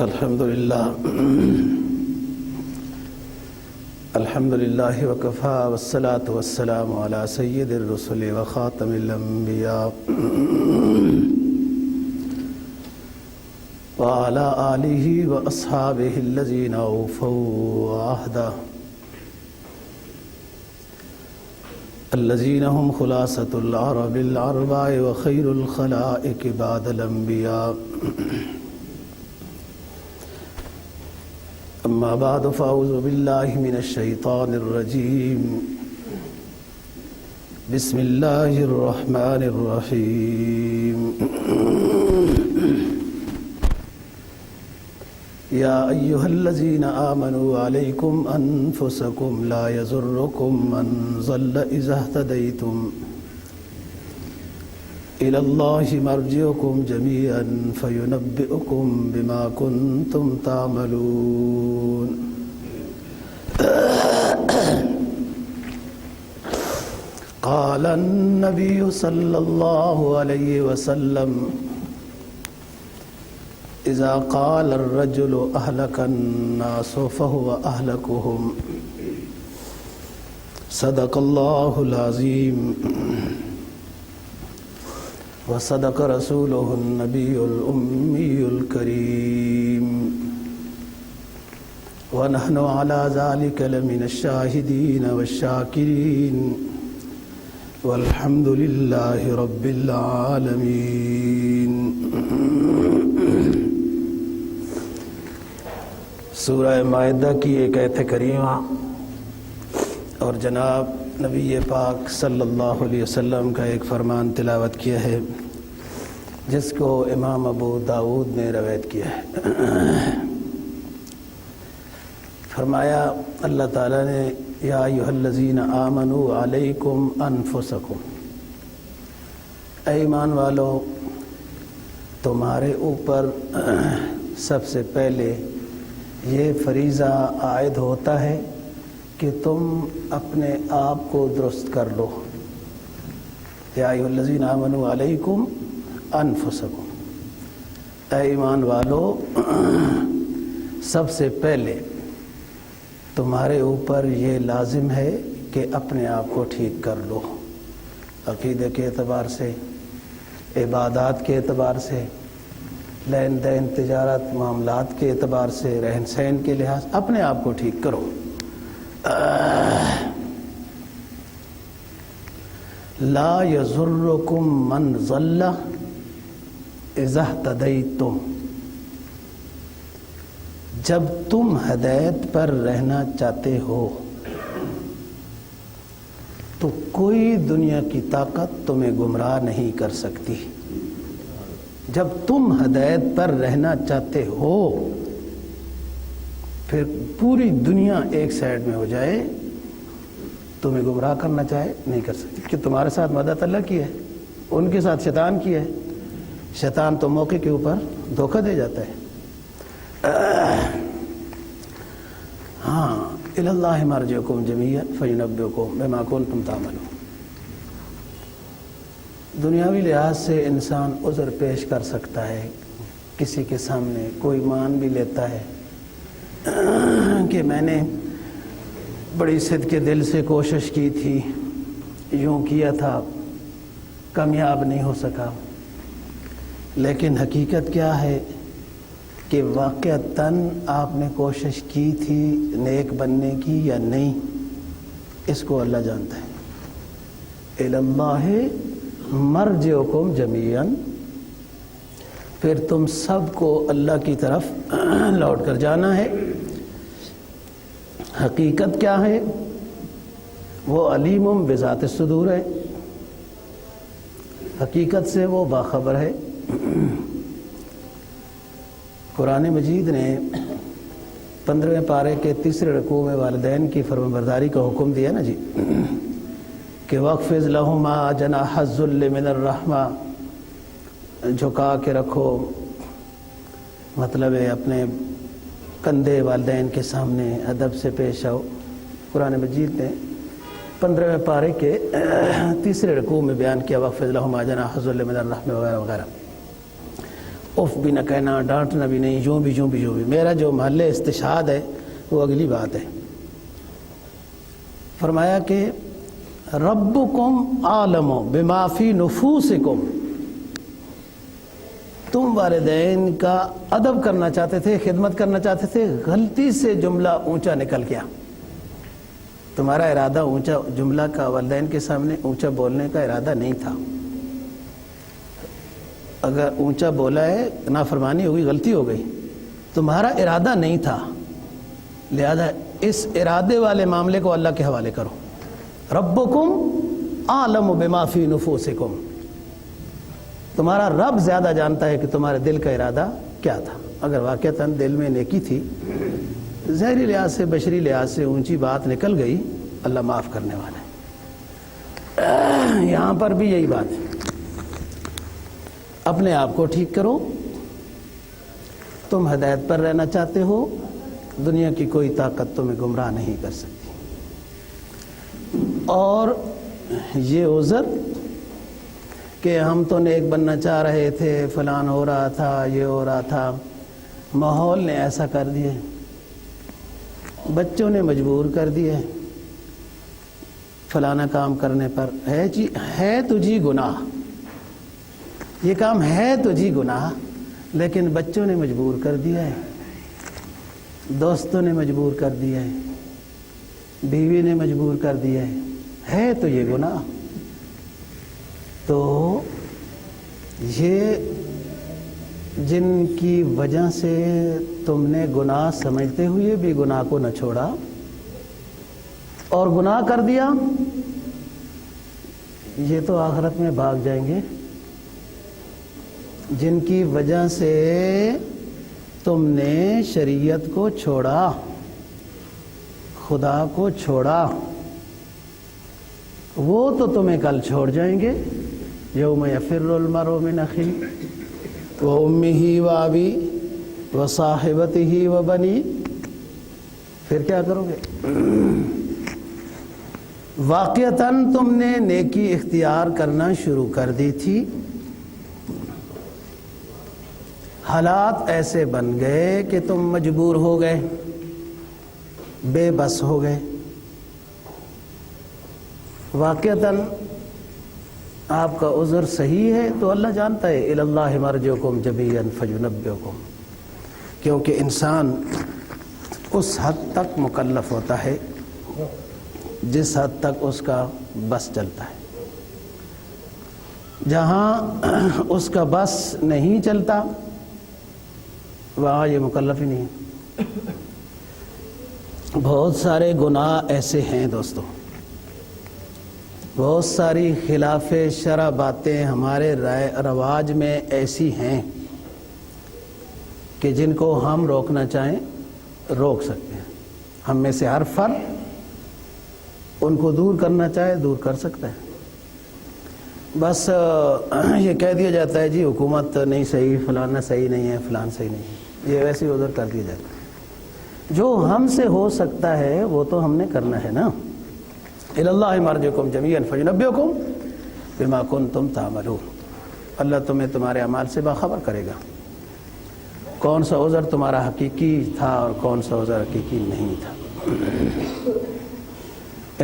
الحمد لله وكفى والصلاة والسلام على سيد الرسل وخاتم الأنبياء وعلى آله وأصحابه الذين أوفوا عهده الذين هم خلاصة العرب الأربع وخير الخلائق بعد الأنبياء. أما بعد فأعوذ بالله من الشيطان الرجيم. بسم الله الرحمن الرحيم. يا أيها الذين آمنوا عليكم أنفسكم لا يضركم من ضل إذا اهتديتم إلى الله مرجعكم جميعا فينبئكم بما كنتم تعملون. قال النبي صلى الله عليه وسلم إذا قال الرجل أهلك الناس فهو أهلكهم. صدق الله العظيم وصدق رسوله النبي الأمي الكريم ونحن على ذلك لمن الشاهدين والشاكرين والحمد لله رب العالمين. سورہ مائدہ کی ایک آیت کریمہ اور جناب نبی پاک صلی اللہ علیہ وسلم کا ایک فرمان تلاوت کیا ہے جس کو امام ابو داؤد نے روایت کیا ہے. فرمایا اللہ تعالیٰ نے یا ایھا الذین آمنوا علیکم انفسکم، اے ایمان والو تمہارے اوپر سب سے پہلے یہ فریضہ عائد ہوتا ہے کہ تم اپنے آپ کو درست کر لو. یا ایھا الذین آمنوا علیکم انفسکم، اے ایمان والو سب سے پہلے تمہارے اوپر یہ لازم ہے کہ اپنے آپ کو ٹھیک کر لو، عقیدے کے اعتبار سے، عبادات کے اعتبار سے، لین دین تجارت معاملات کے اعتبار سے، رہن سہن کے لحاظ اپنے آپ کو ٹھیک کرو. لا یضرکم من ضل اذا اہتدیتم، جب تم ہدایت پر رہنا چاہتے ہو تو کوئی دنیا کی طاقت تمہیں گمراہ نہیں کر سکتی. جب تم ہدایت پر رہنا چاہتے ہو پھر پوری دنیا ایک سائیڈ میں ہو جائے تمہیں گمراہ کرنا چاہے نہیں کر سکتی، کہ تمہارے ساتھ مدد اللہ کی ہے، ان کے ساتھ شیطان کی ہے. شیطان تو موقع کے اوپر دھوکہ دے جاتا ہے. ہاں الی اللہ مرجعکم جمیعا فینبئکم بما کنتم تعملون. دنیاوی لحاظ سے انسان عذر پیش کر سکتا ہے، کسی کے سامنے کوئی مان بھی لیتا ہے کہ میں نے بڑی صدق کے دل سے کوشش کی تھی، یوں کیا تھا، کامیاب نہیں ہو سکا. لیکن حقیقت کیا ہے کہ واقعتاً آپ نے کوشش کی تھی نیک بننے کی یا نہیں، اس کو اللہ جانتا ہے. الی اللہ مرجعکم جمیعا، پھر تم سب کو اللہ کی طرف لوٹ کر جانا ہے. حقیقت کیا ہے؟ وہ علیم بذات الصدور ہے، حقیقت سے وہ باخبر ہے. قرآن مجید نے 15ویں پارے کے 3 رکوع میں والدین کی فرمانبرداری کا حکم دیا نا جی، کہ وَاخْفِضْ لَهُمَا جَنَاحَ الذُّلِّ مِنَ الرَّحْمَةِ، جھکا کے رکھو، مطلب ہے اپنے کندھے والدین کے سامنے ادب سے پیش آؤ. قرآن مجید نے 15ویں پارے کے 3 رکوع میں بیان کیا وَاخْفِضْ لَهُمَا جَنَاحَ الذُّلِّ مِنَ الرَّحْمَةِ وغیرہ وغیرہ. اف بھی نہ کہنا، ڈانٹنا بھی نہیں، جو بھی میرا جو محل استشہاد ہے وہ اگلی بات ہے۔ فرمایا کہ ربکم عالم بما فی نفوسکم، تم والدین کا ادب کرنا چاہتے تھے، خدمت کرنا چاہتے تھے، غلطی سے جملہ اونچا نکل گیا، تمہارا ارادہ اونچا جملہ کا والدین کے سامنے اونچا بولنے کا ارادہ نہیں تھا، اگر اونچا بولا ہے نافرمانی ہوگی، غلطی ہو گئی، تمہارا ارادہ نہیں تھا، لہذا اس ارادے والے معاملے کو اللہ کے حوالے کرو۔ ربکم عالم بما فی نفوسکم، تمہارا رب زیادہ جانتا ہے کہ تمہارے دل کا ارادہ کیا تھا۔ اگر واقعتاً دل میں نیکی تھی، ظاہری لحاظ سے بشری لحاظ سے اونچی بات نکل گئی، اللہ معاف کرنے والا ہے۔ یہاں پر بھی یہی بات ہے، اپنے آپ کو ٹھیک کرو، تم ہدایت پر رہنا چاہتے ہو، دنیا کی کوئی طاقت تمہیں گمراہ نہیں کر سکتی۔ اور یہ عذر کہ ہم تو نیک بننا چاہ رہے تھے، فلان ہو رہا تھا، یہ ہو رہا تھا، ماحول نے ایسا کر دیا، بچوں نے مجبور کر دیا فلانا کام کرنے پر، ہے تجھی گناہ، یہ کام ہے تجھی گناہ، لیکن بچوں نے مجبور کر دیا ہے، دوستوں نے مجبور کر دیا ہے، بیوی نے مجبور کر دیا ہے تو یہ گناہ۔ تو یہ جن کی وجہ سے تم نے گناہ سمجھتے ہوئے بھی گناہ کو نہ چھوڑا اور گناہ کر دیا، یہ تو آخرت میں بھاگ جائیں گے۔ جن کی وجہ سے تم نے شریعت کو چھوڑا، خدا کو چھوڑا، وہ تو تمہیں کل چھوڑ جائیں گے۔ یوم یفر المرء من اخیہ وامہ وابیہ وصاحبتہ وبنیہ، پھر کیا کرو گے؟ واقعتاً تم نے نیکی اختیار کرنا شروع کر دی تھی، حالات ایسے بن گئے کہ تم مجبور ہو گئے، بے بس ہو گئے۔ واقعتاً آپ کا عذر صحیح ہے تو اللہ جانتا ہے، الی اللہ مرجعکم جمیعا فینبئکم، کیونکہ انسان اس حد تک مکلف ہوتا ہے جس حد تک اس کا بس چلتا ہے۔ جہاں اس کا بس نہیں چلتا وہاں یہ مکلف ہی نہیں ہے۔ بہت سارے گناہ ایسے ہیں دوستو، بہت ساری خلاف شرع باتیں ہمارے رواج میں ایسی ہیں کہ جن کو ہم روکنا چاہیں روک سکتے ہیں۔ ہم میں سے ہر فرد ان کو دور کرنا چاہے دور کر سکتا ہے۔ بس یہ کہہ دیا جاتا ہے جی حکومت نہیں صحیح، فلانا صحیح نہیں ہے، فلان صحیح نہیں ہے، یہ ویسے ادھر کر دیا جاتا ہے۔ جو ہم سے ہو سکتا ہے وہ تو ہم نے کرنا ہے نا۔ الی اللہ مرجعکم جمیعا فینبئکم بما کنتم تعملون، اللہ تمہیں تمہارے اعمال سے باخبر کرے گا، کون سا عذر تمہارا حقیقی تھا اور کون سا عذر حقیقی نہیں تھا۔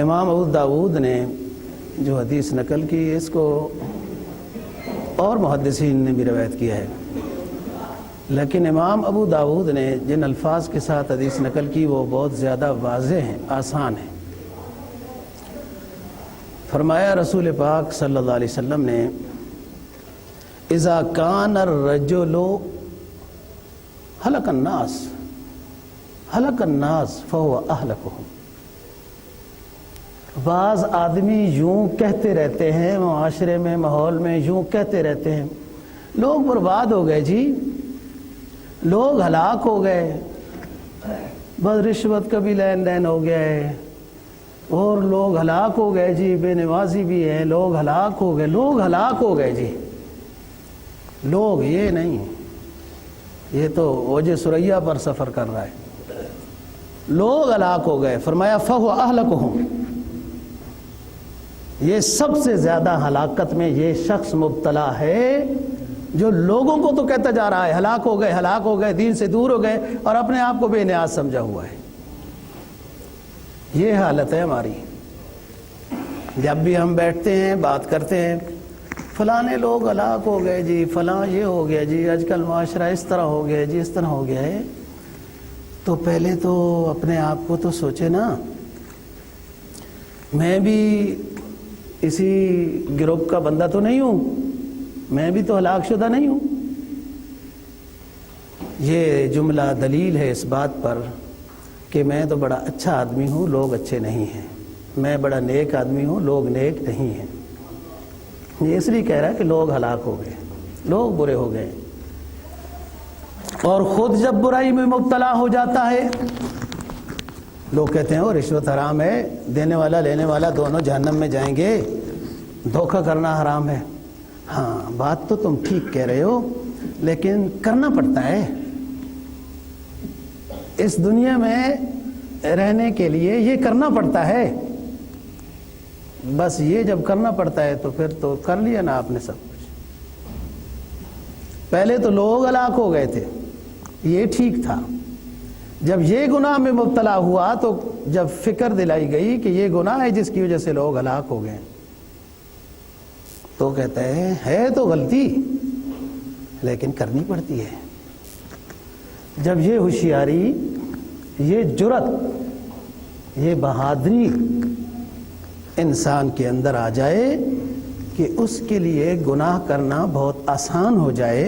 امام ابو داود نے جو حدیث نقل کی، اس کو اور محدثین نے بھی روایت کیا ہے، لیکن امام ابو داود نے جن الفاظ کے ساتھ حدیث نقل کی وہ بہت زیادہ واضح ہیں، آسان ہیں۔ فرمایا رسول پاک صلی اللہ علیہ وسلم نے، اذا کان الرجل ہلک الناس فهو اہلکہم، بعض آدمی یوں کہتے رہتے ہیں، معاشرے میں ماحول میں یوں کہتے رہتے ہیں، لوگ برباد ہو گئے جی، لوگ ہلاک ہو گئے، بس رشوت کا بھی لین دین ہو گیا ہے، اور لوگ ہلاک ہو گئے جی، بے نمازی بھی ہیں، لوگ ہلاک ہو گئے، لوگ ہلاک ہو گئے جی۔ لوگ یہ نہیں، یہ تو اوج ثریا پر سفر کر رہا ہے، لوگ ہلاک ہو گئے۔ فرمایا فہو اہلکہم، یہ سب سے زیادہ ہلاکت میں یہ شخص مبتلا ہے جو لوگوں کو تو کہتا جا رہا ہے ہلاک ہو گئے دین سے دور ہو گئے، اور اپنے آپ کو بے نیاز سمجھا ہوا ہے۔ یہ حالت ہے ہماری۔ جب بھی ہم بیٹھتے ہیں بات کرتے ہیں فلانے لوگ ہلاک ہو گئے جی، فلاں یہ ہو گیا جی، آج کل معاشرہ اس طرح ہو گیا جی، اس طرح ہو گیا ہے، تو پہلے تو اپنے آپ کو تو سوچے نا، میں بھی اسی گروپ کا بندہ تو نہیں ہوں، میں بھی تو ہلاک شدہ نہیں ہوں۔ یہ جملہ دلیل ہے اس بات پر کہ میں تو بڑا اچھا آدمی ہوں، لوگ اچھے نہیں ہیں، میں بڑا نیک آدمی ہوں، لوگ نیک نہیں ہیں۔ یہ اس لیے کہہ رہا ہے کہ لوگ ہلاک ہو گئے، لوگ برے ہو گئے، اور خود جب برائی میں مبتلا ہو جاتا ہے لوگ کہتے ہیں وہ رشوت حرام ہے، دینے والا لینے والا دونوں جہنم میں جائیں گے، دھوکہ کرنا حرام ہے۔ ہاں بات تو تم ٹھیک کہہ رہے ہو، لیکن کرنا پڑتا ہے۔ اس دنیا میں رہنے کے لیے یہ کرنا پڑتا ہے، بس یہ جب کرنا پڑتا ہے تو پھر تو کر لیا نا آپ نے سب کچھ۔ پہلے تو لوگ ہلاک ہو گئے تھے، یہ ٹھیک تھا۔ جب یہ گناہ میں مبتلا ہوا تو جب فکر دلائی گئی کہ یہ گناہ ہے جس کی وجہ سے لوگ ہلاک ہو گئے، تو کہتا ہے تو غلطی لیکن کرنی پڑتی ہے۔ جب یہ ہوشیاری، یہ جرأت، یہ بہادری انسان کے اندر آ جائے کہ اس کے لیے گناہ کرنا بہت آسان ہو جائے،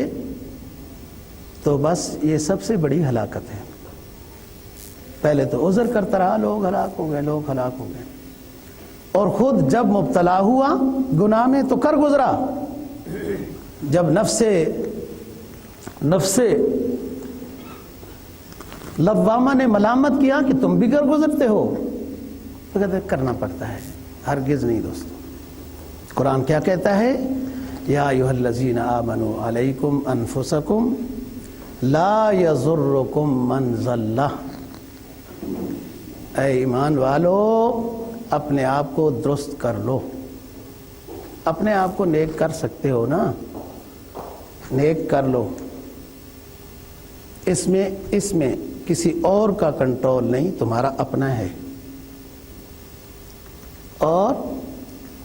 تو بس یہ سب سے بڑی ہلاکت ہے۔ پہلے تو عذر کرتا رہا لوگ ہلاک ہو گئے، لوگ ہلاک ہو گئے، اور خود جب مبتلا ہوا گناہ میں تو کر گزرا۔ جب نفس لوامہ نے ملامت کیا کہ تم بھی کر گزرتے ہو، تو کہتے ہیں کرنا پڑتا ہے، ہرگز نہیں دوستو۔ قرآن کیا کہتا ہے؟ یا ایھا الذین آمنوا علیکم انفسکم لا یضرکم من ضل۔ اے ایمان والو اپنے آپ کو درست کر لو، اپنے آپ کو نیک کر سکتے ہو نا، نیک کر لو۔ اس میں کسی اور کا کنٹرول نہیں، تمہارا اپنا ہے۔ اور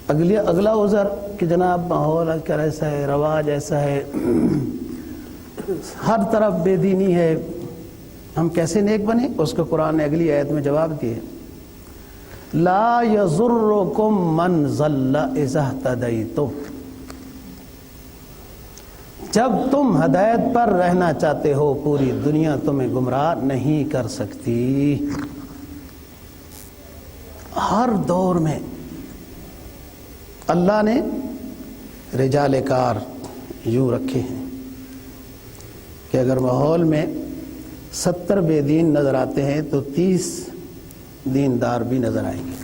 اگلا عذر کہ جناب ماحول ایسا ہے، رواج ایسا ہے، ہر طرف بے دینی ہے، ہم کیسے نیک بنے؟ اس کو قرآن نے اگلی آیت میں جواب دیے، لا یضرکم من ضل اذا اہتدیتم۔ جب تم ہدایت پر رہنا چاہتے ہو پوری دنیا تمہیں گمراہ نہیں کر سکتی۔ ہر دور میں اللہ نے رجال کار یوں رکھے ہیں کہ اگر ماحول میں 70 بے دین نظر آتے ہیں تو 30 دیندار بھی نظر آئیں گے،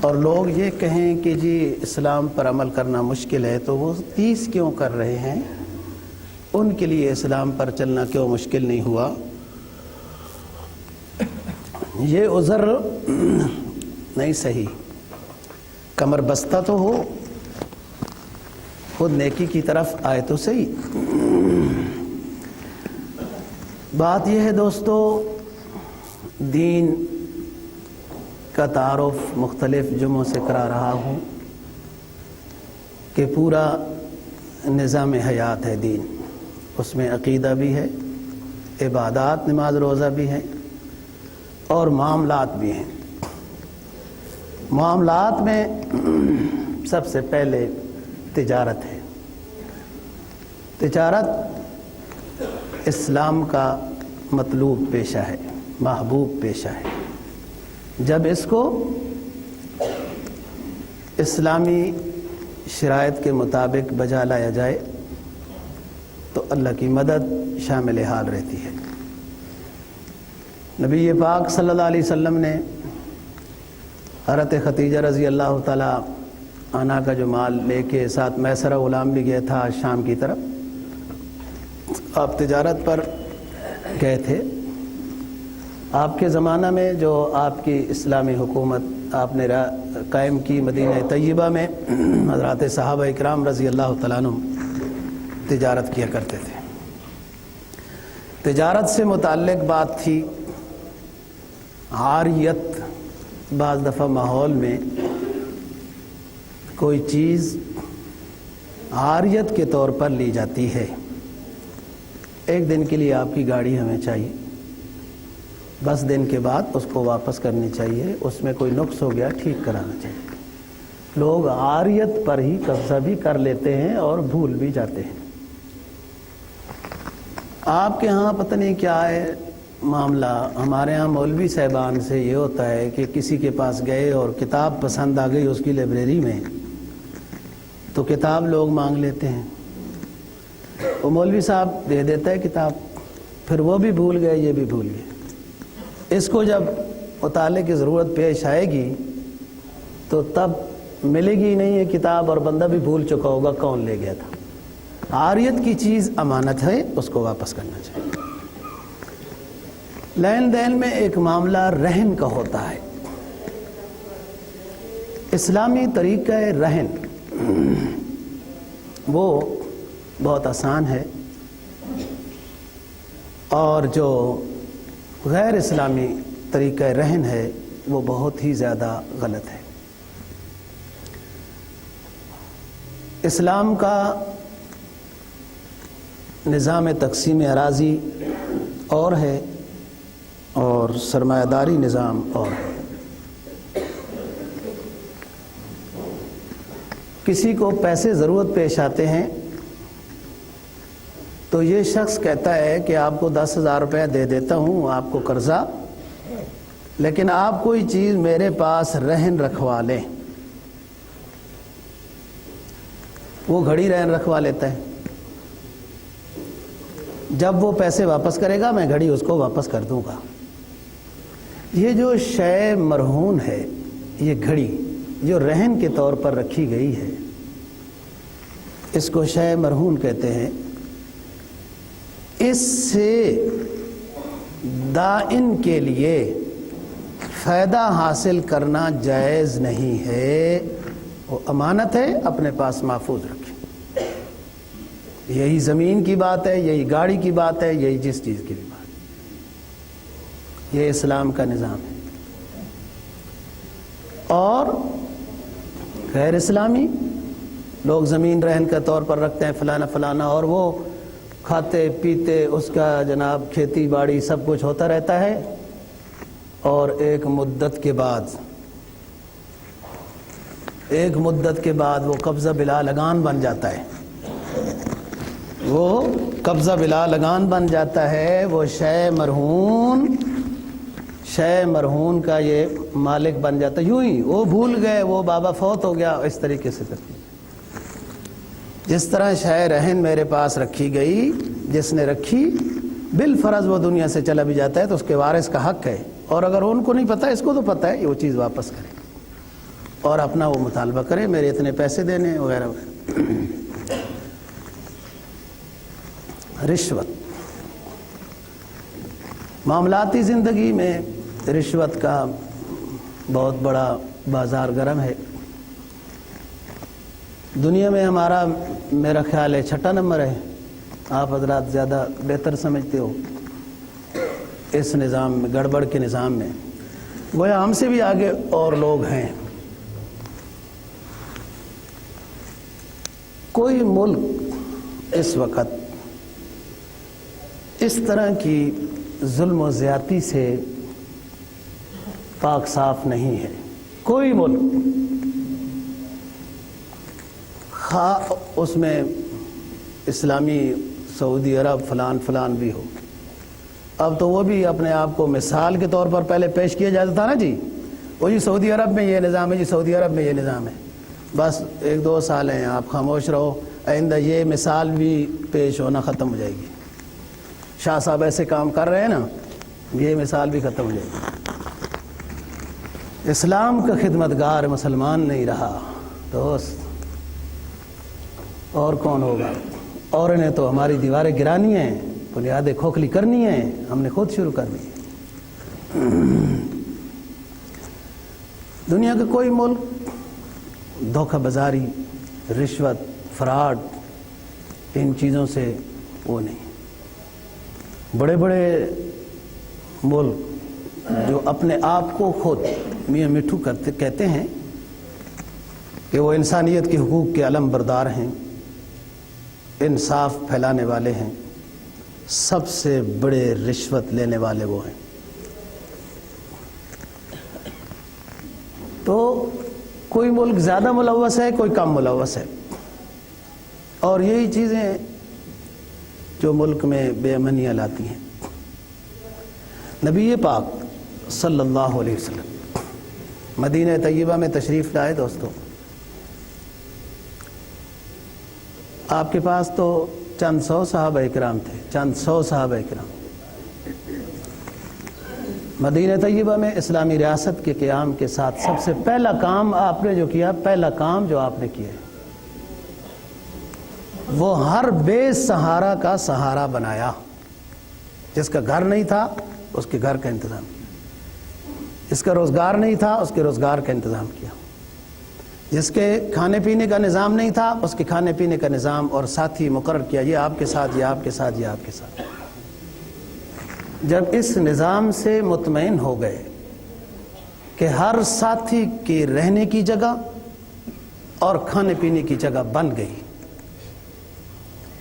اور لوگ یہ کہیں کہ جی اسلام پر عمل کرنا مشکل ہے، تو وہ 30 کیوں کر رہے ہیں؟ ان کے لیے اسلام پر چلنا کیوں مشکل نہیں ہوا؟ یہ عذر نہیں صحیح، کمر بستہ تو ہو، خود نیکی کی طرف آئے تو صحیح۔ بات یہ ہے دوستو، دین کا تعارف مختلف جمعوں سے کرا رہا ہوں کہ پورا نظام حیات ہے دین، اس میں عقیدہ بھی ہے، عبادات نماز روزہ بھی ہے، اور معاملات بھی ہیں۔ معاملات میں سب سے پہلے تجارت ہے۔ تجارت اسلام کا مطلوب پیشہ ہے، محبوب پیشہ ہے۔ جب اس کو اسلامی شرائط کے مطابق بجا لایا جائے تو اللہ کی مدد شامل حال رہتی ہے۔ نبی پاک صلی اللہ علیہ وسلم نے حضرت خدیجہ رضی اللہ تعالی عنہا کا جو مال لے کے ساتھ میسرہ غلام بھی گیا تھا شام کی طرف، آپ تجارت پر گئے تھے۔ آپ کے زمانہ میں جو آپ کی اسلامی حکومت آپ نے قائم کی مدینہ طیبہ میں، حضرات صحابہ اکرام رضی اللہ تعالیٰ عنہ تجارت کیا کرتے تھے۔ تجارت سے متعلق بات تھی عاریت۔ بعض دفعہ ماحول میں کوئی چیز عاریت کے طور پر لی جاتی ہے۔ ایک دن کے لیے آپ کی گاڑی ہمیں چاہیے، 10 دن کے بعد اس کو واپس کرنی چاہیے، اس میں کوئی نقص ہو گیا ٹھیک کرانا چاہیے۔ لوگ عاریت پر ہی قبضہ بھی کر لیتے ہیں اور بھول بھی جاتے ہیں۔ آپ کے ہاں پتہ نہیں کیا ہے معاملہ، ہمارے ہاں مولوی صاحبان سے یہ ہوتا ہے کہ کسی کے پاس گئے اور کتاب پسند آ گئی اس کی لائبریری میں، تو کتاب لوگ مانگ لیتے ہیں، وہ مولوی صاحب دے دیتا ہے کتاب، پھر وہ بھی بھول گئے یہ بھی بھول گئے۔ اس کو جب مطالعے کی ضرورت پیش آئے گی تو تب ملے گی نہیں ہے کتاب اور بندہ بھی بھول چکا ہوگا کون لے گیا تھا۔ عاریت کی چیز امانت ہے، اس کو واپس کرنا چاہیے۔ لین دین میں ایک معاملہ رہن کا ہوتا ہے۔ اسلامی طریقہ رہن وہ بہت آسان ہے، اور جو غیر اسلامی طریقہ رہن ہے وہ بہت ہی زیادہ غلط ہے۔ اسلام کا نظام تقسیم اراضی اور ہے اور سرمایہ داری نظام اور ہے۔ کسی کو پیسے ضرورت پیش آتے ہیں تو یہ شخص کہتا ہے کہ آپ کو 10,000 روپے دے دیتا ہوں آپ کو قرضہ، لیکن آپ کوئی چیز میرے پاس رہن رکھوا لیں۔ وہ گھڑی رہن رکھوا لیتا ہے، جب وہ پیسے واپس کرے گا میں گھڑی اس کو واپس کر دوں گا۔ یہ جو شے مرہون ہے، یہ گھڑی جو رہن کے طور پر رکھی گئی ہے، اس کو شے مرہون کہتے ہیں۔ اس سے دائن کے لیے فائدہ حاصل کرنا جائز نہیں ہے، وہ امانت ہے، اپنے پاس محفوظ رکھیں۔ یہی زمین کی بات ہے، یہی گاڑی کی بات ہے، یہی جس چیز کی بھی بات ہے، یہ اسلام کا نظام ہے۔ اور غیر اسلامی لوگ زمین رہن کے طور پر رکھتے ہیں فلانا فلانا، اور وہ کھاتے پیتے اس کا جناب کھیتی باڑی سب کچھ ہوتا رہتا ہے، اور ایک مدت کے بعد وہ قبضہ بلا لگان بن جاتا ہے، وہ قبضہ بلا لگان بن جاتا ہے، وہ شے مرہون کا یہ مالک بن جاتا ہے۔ یوں ہی وہ بھول گئے، وہ بابا فوت ہو گیا، اس طریقے سے کرتی ہے۔ جس طرح شے رہن میرے پاس رکھی گئی، جس نے رکھی بالفرض وہ دنیا سے چلا بھی جاتا ہے تو اس کے وارث کا حق ہے، اور اگر ان کو نہیں پتہ، اس کو تو پتہ ہے، وہ چیز واپس کرے اور اپنا وہ مطالبہ کرے، میرے اتنے پیسے دینے وغیرہ وغیرہ۔ رشوت، معاملاتی زندگی میں رشوت کا بہت بڑا بازار گرم ہے۔ دنیا میں ہمارا میرا خیال ہے 6 نمبر ہے، آپ حضرات زیادہ بہتر سمجھتے ہو اس نظام میں، گڑبڑ کے نظام میں۔ گویا ہم سے بھی آگے اور لوگ ہیں۔ کوئی ملک اس وقت اس طرح کی ظلم و زیادتی سے پاک صاف نہیں ہے، کوئی ملک، خواہ اس میں اسلامی سعودی عرب فلان بھی ہو۔ اب تو وہ بھی اپنے آپ کو مثال کے طور پر پہلے پیش کیا جاتا تھا نا جی، وہ جی سعودی عرب میں یہ نظام ہے، جی سعودی عرب میں یہ نظام ہے، بس 1-2 سال ہیں آپ خاموش رہو، آئندہ یہ مثال بھی پیش ہونا ختم ہو جائے گی۔ شاہ صاحب ایسے کام کر رہے ہیں نا، یہ مثال بھی ختم ہو جائے گی۔ اسلام کا خدمتگار مسلمان نہیں رہا دوست، اور کون ہوگا؟ اور انہیں تو ہماری دیواریں گرانی ہیں، بنیادیں کھوکھلی کرنی ہیں، ہم نے خود شروع کرنی ہے۔ دنیا کا کوئی ملک دھوکہ بازاری، رشوت، فراڈ ان چیزوں سے وہ نہیں. بڑے بڑے ملک جو اپنے آپ کو خود میاں مٹھو کہتے ہیں کہ وہ انسانیت کے حقوق کے علم بردار ہیں، انصاف پھیلانے والے ہیں، سب سے بڑے رشوت لینے والے وہ ہیں. تو کوئی ملک زیادہ ملوث ہے، کوئی کم ملوث ہے، اور یہی چیزیں جو ملک میں بے امنیاں لاتی ہیں. نبی پاک صلی اللہ علیہ وسلم مدینہ طیبہ میں تشریف لائے. دوستو، آپ کے پاس تو چند سو صحابہ اکرام تھے، چند سو صحابہ اکرام. مدینہ طیبہ میں اسلامی ریاست کے قیام کے ساتھ سب سے پہلا کام آپ نے جو کیا، پہلا کام جو آپ نے کیا ہے وہ ہر بے سہارا کا سہارا بنایا. جس کا گھر نہیں تھا اس کے گھر کا انتظام کیا، جس کا روزگار نہیں تھا اس کے روزگار کا انتظام کیا، جس کے کھانے پینے کا نظام نہیں تھا اس کے کھانے پینے کا نظام اور ساتھی مقرر کیا، یہ آپ کے ساتھ، یہ آپ کے ساتھ، یہ آپ کے ساتھ. جب اس نظام سے مطمئن ہو گئے کہ ہر ساتھی کی رہنے کی جگہ اور کھانے پینے کی جگہ بن گئی،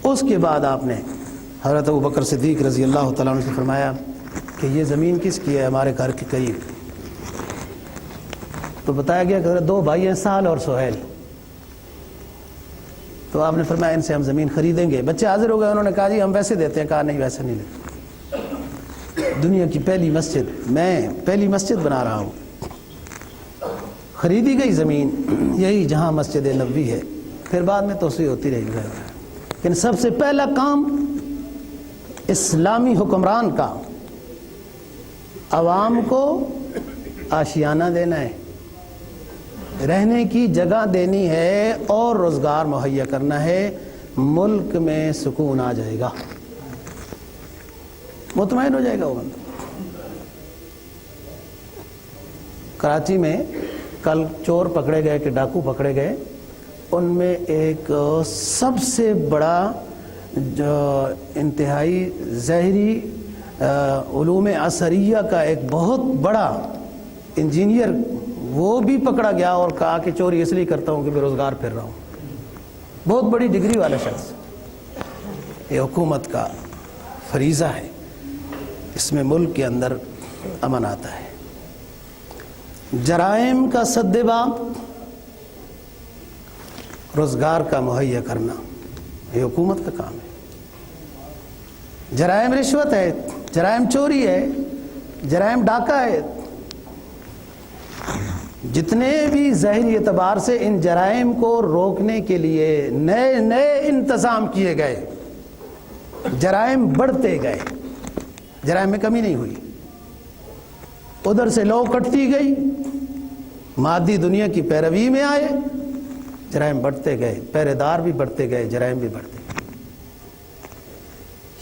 اس کے بعد آپ نے حضرت ابوبکر صدیق رضی اللہ تعالیٰ عنہ سے فرمایا کہ یہ زمین کس کی ہے؟ ہمارے گھر کے قریب. تو بتایا گیا کہ دو بھائی ہیں، سہل اور سہیل. تو آپ نے فرمایا ان سے ہم زمین خریدیں گے. بچے حاضر ہو گئے، انہوں نے کہا جی ہم ویسے دیتے ہیں. کہا نہیں، ویسے نہیں لیتے. دنیا کی پہلی مسجد، میں پہلی مسجد بنا رہا ہوں. خریدی گئی زمین، یہی جہاں مسجد نبوی ہے. پھر بعد میں توسیع ہوتی رہی ہے، لیکن سب سے پہلا کام اسلامی حکمران کا عوام کو آشیانہ دینا ہے، رہنے کی جگہ دینی ہے اور روزگار مہیا کرنا ہے. ملک میں سکون آ جائے گا، مطمئن ہو جائے گا وہ بندہ. کراچی میں کل چور پکڑے گئے کہ ڈاکو پکڑے گئے، ان میں ایک سب سے بڑا جو انتہائی ظاہری علوم عصریہ کا ایک بہت بڑا انجینئر، وہ بھی پکڑا گیا اور کہا کہ چوری اس لیے کرتا ہوں کہ بے روزگار پھر رہا ہوں. بہت بڑی ڈگری والا شخص. یہ حکومت کا فریضہ ہے، اس میں ملک کے اندر امن آتا ہے. جرائم کا سد باب، روزگار کا مہیا کرنا، یہ حکومت کا کام ہے. جرائم رشوت ہے، جرائم چوری ہے، جرائم ڈاکہ ہے. جتنے بھی ظاہری اعتبار سے ان جرائم کو روکنے کے لیے نئے نئے انتظام کیے گئے، جرائم بڑھتے گئے، جرائم میں کمی نہیں ہوئی. ادھر سے لو کٹتی گئی، مادی دنیا کی پیروی میں آئے، جرائم بڑھتے گئے، پہرے دار بھی بڑھتے گئے، جرائم بھی بڑھتے گئے.